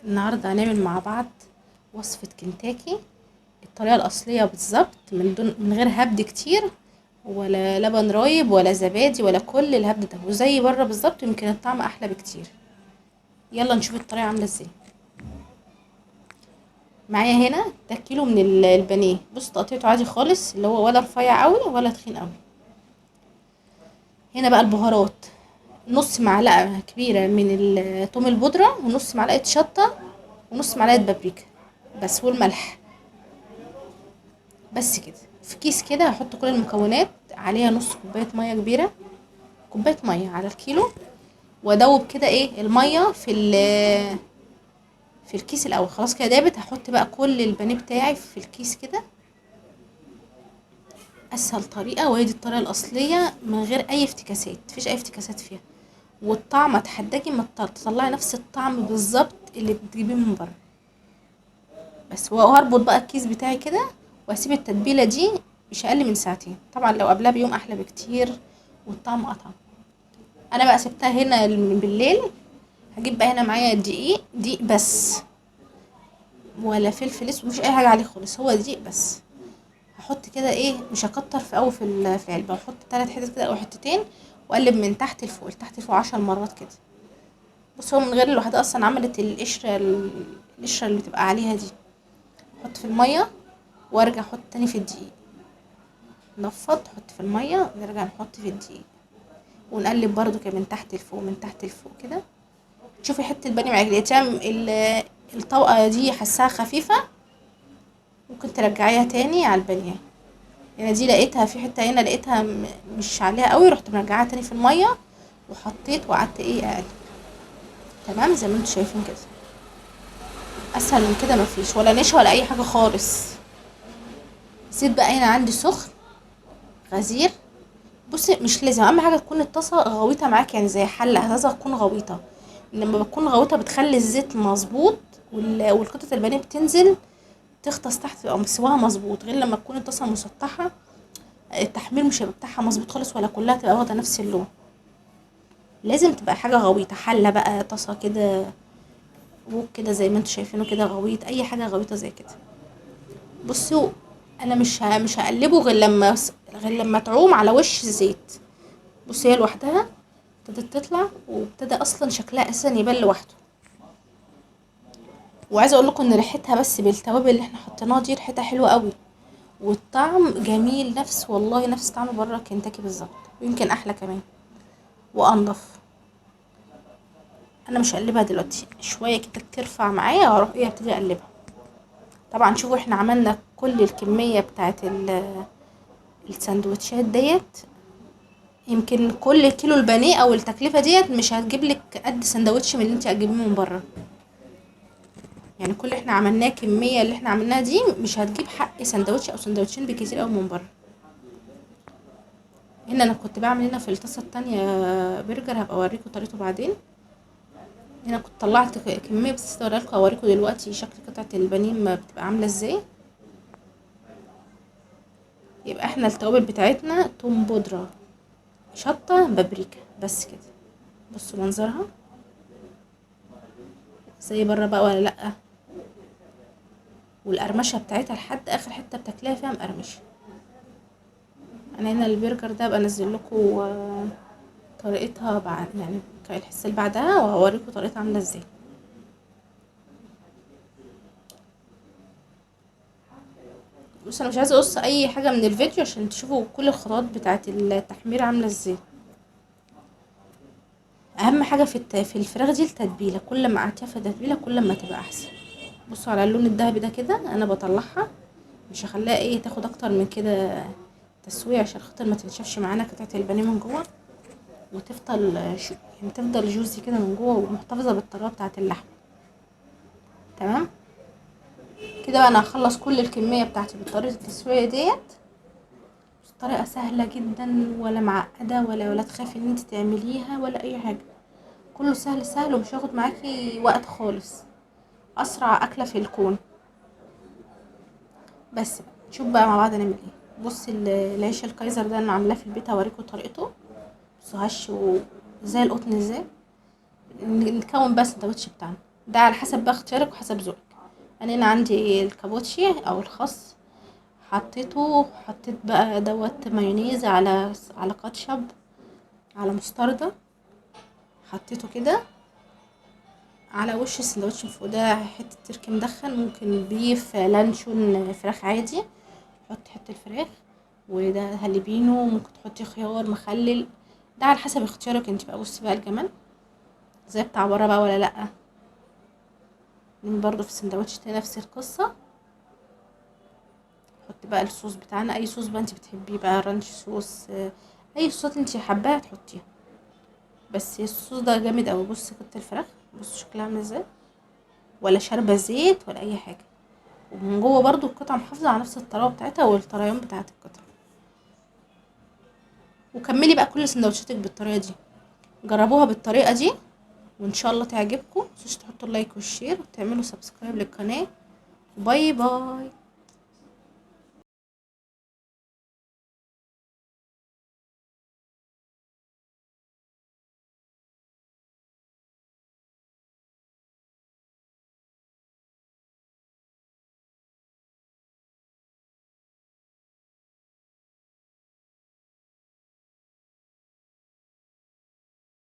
النهارده هنعمل مع بعض وصفة كنتاكي، الطريقة الأصلية بالظبط، من غير هبد كتير، ولا لبن رايب ولا زبادي ولا كل الهبد ده، وزي بره بالظبط، ويمكن الطعم أحلى بكتير. يلا نشوف الطريقة عاملة ازاي. معايا هنا ده كيلو من البانيه. بص تقطيعته عادي خالص، اللي هو ولا رفيع قوي ولا تخين قوي. هنا بقى البهارات: نص معلقة كبيرة من الثوم البودرة، ونص معلقة شطة، ونص معلقة بابريكا بس، والملح. بس كده. في كيس كده هحط كل المكونات عليها، نص كوبايه ميه كبيره، كوبايه ميه على الكيلو، وادوب كده الميه في الكيس الاول. خلاص كده دابت، هحط بقى كل البانيه بتاعي في الكيس كده. اسهل طريقه، وهي دي الطريقه الاصليه من غير اي افتكاسات، مفيش اي افتكاسات فيها. والطعم هتحداكي ما تطلعي نفس الطعم بالظبط اللي بتجيبيه من بره. بس وهربط بقى الكيس بتاعي كده، واسيب التتبيله دي مش اقل من ساعتين. طبعا لو قبلها بيوم احلى بكتير، والطعم اطعم. انا بقى سبتها هنا من بالليل. هجيب بقى هنا معايا دقيق بس، ولا فلفل اسود، مفيش اي حاجه عليه خالص، هو دقيق بس. هحط كده مش هكتر في اول في العلبه، هحط 3 حتت كده او حتتين، واقلب من تحت لفوق لتحت لفوق 10 مرات كده. بص هو من غير الواحده اصلا عملت القشره اللي بتبقى عليها دي. احط في الميه، وارجع احط تاني في الدقيق، نفض، حط في الميه، نرجع نحط في الدقيق، ونقلب برضو كده من تحت لفوق من تحت لفوق كده. تشوفي حته البانيه معاكي لقيتيها الطبقه دي حاساها خفيفه، ممكن ترجعيها تاني على البانيه. يعني دي لقيتها في حته هنا، لقيتها مش عليها قوي، رحت مرجعاها تاني في الميه، وحطيت وقعدت اقلب. تمام زي ما انتم شايفين كده. اسهل من كده مفيش، ولا نشا ولا اي حاجه خالص. زيت بقى هنا عندي سخن غزير. بصي مش لازم، اهم حاجه تكون الطاسه غويطه معاك، يعني زي حله اساسا تكون غويطه. لما بتكون غويطه بتخلي الزيت مظبوط، والقطعه البانيه بتنزل تغطس تحت، تبقى سواها مظبوط. غير لما تكون الطاسه مسطحه، التحمير مش هيبقى بتاعها مظبوط خالص، ولا كلها تبقى واخده نفس اللون. لازم تبقى حاجه غويطه، حله بقى، طاسه كده، وok كده زي ما انتوا شايفينه كده غويط، اي حاجه غويطه زي كده. بصوا، انا مش هقلبه غير لما تعوم على وش الزيت. بصي هي لوحدها ابتدت تطلع، وابتدى اصلا شكلها اساسا يبان لوحده. وعايزه اقول لكم ان ريحتها بس بالتوابل اللي احنا حطيناها دي ريحتها حلوه قوي، والطعم جميل، والله نفس طعم بره كنتاكي بالظبط، ويمكن احلى كمان وانضف. انا مش هقلبها دلوقتي، شويه كده ترفع معايا واروح ابتدي اقلبها. طبعا شوفوا احنا عملنا كل الكميه بتاعت السندوتشات ديت. يمكن كل كيلو البانيه او التكلفه ديت مش هتجيب لك قد سندوتش من اللي انت هتجيبيه من بره. يعني كل اللي احنا عملناه، كميه اللي احنا عملناها دي مش هتجيب حق سندوتش او سندوتشين بكتير قوي من بره. هنا انا كنت بعمل هنا في الطاسه التانية برجر، هبقى اوريكم طريقته بعدين. هنا كنت طلعت كميه بس اوريها لكم، اوريكم دلوقتي شكل قطعه البانيه ما بتبقى عامله ازاي. يبقى احنا التوابل بتاعتنا: توم بودره، شطه، بابريكا، بس كده. بصوا منظرها زي بره بقى ولا لا؟ والقرمشه بتاعتها لحد اخر حته بتاكليها فيها مقرمشه. انا هنا البرجر ده ابقى انزل لكم طريقتها بعد، يعني الحصه اللي بعدها، وهوريكم طريقتها عامله ازاي. بص انا مش عايزه اقص اي حاجه من الفيديو عشان تشوفوا كل الخطوات بتاعه التحمير عامله ازاي. اهم حاجه في الفراخ دي التتبيله، كل ما قعدتيها في التتبيله كل ما تبقى احسن. بصوا على اللون الذهبي ده كده، انا بطلعها، مش هخليها تاخد اكتر من كده تسويه، عشان خاطر ما تنشفش معانا قطعه البانيه من جوه، وتفضل يعني تفضل جوزي كده من جوه، ومحتفظه بالطراوه بتاعه اللحم. تمام كده بقى. انا هخلص كل الكميه بتاعتي بطريقه التسويه ديت. طريقه سهله جدا، ولا معقده، ولا تخافي ان انت تعمليها ولا اي حاجه. كله سهل سهل، ومش هياخد معاكي وقت خالص. اسرع اكله في الكون. بس بقى نشوف بقى مع بعض نعمل ايه. بص العيش الكايزر ده انا عاملاه في البيت، هوريكم طريقته. بصوا هش زي القطن ازاي. نكون بس السندوتش بتاعنا. ده على حسب بقى اختيارك وحسب ذوقك. انا عندي الكابوتشي او الخس، حطيت بقى دوت مايونيز على كاتشب على مستردة، حطيته كده على وش السندوتش من فوق. ده حتة تركي مدخن، ممكن بيف لانشون فراخ عادي، حطي حتة الفراخ، وده هالبينو، ممكن تحطي خيار مخلل، ده على حسب اختيارك انت بقى. بصي بقى الجمال زي بتاع بره بقى ولا لأ. برضو في السندوتش ده نفس القصة. حطي بقى الصوص بتاعنا، اي صوص بقى انت بتحبيه بقى، رانش صوص، اي صوصات انت حباها تحطيها. بس الصوص ده جامد اوي. بصي قطع الفراخ، بص شكلها عامل ازاي، ولا شاربة زيت ولا اي حاجة، ومن جوه برضو القطعة محافظة على نفس الطراوة بتاعتها والطريان بتاعت القطعة. وكملي بقى كل سندوتشاتك بالطريقة دي، جربوها بالطريقة دي وان شاء الله تعجبكم. متنسوش تحطوا اللايك والشير وتعملوا سبسكرايب للقناة. باي باي.